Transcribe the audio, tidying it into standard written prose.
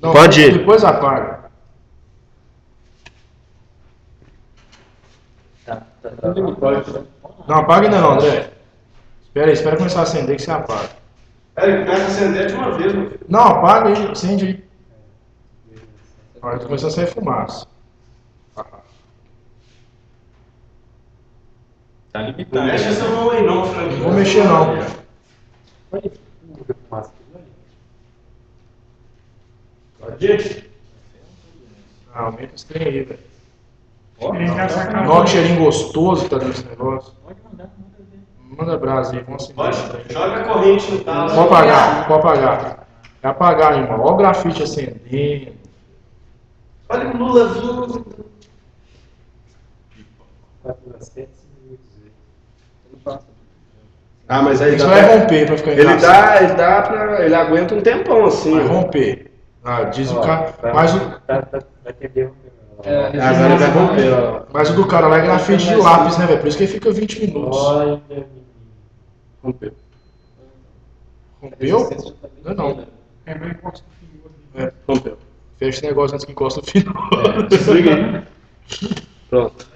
Não, Pode ir. Depois apaga. Não, apaga ainda não, André. Espera começar a acender que você apaga. Começa a acender de uma vez, meu filho. Não, apaga aí, acende aí. Olha, tá começando a sair fumaça. Tá Não limitado. mexe essa mão aí não, Frank. Não vou mexer não. Gente, Ah, aumenta esse trem aí, velho. ó, Nossa, que cheirinho gostoso que tá dentro desse negócio. Manda brasa aí, vamos acender esse trem. joga a corrente no talo. Pode apagar, pode apagar. É apagar, irmão. Olha o grafite acendendo. Olha o Lula azul. Ah, mas aí Isso dá vai pra... romper pra ficar Ele engraçado. dá pra... Ele aguenta um tempão assim. Vai romper. Ah, diz o cara. Mas Agora ele vai romper, ó. mas o do cara lá é grafite de lápis, né, velho? Por isso que ele fica 20 minutos. Rompeu. Rompeu? Não, não. Rompeu. Fecha esse negócio antes que encosta o final. Desliga aí. Pronto.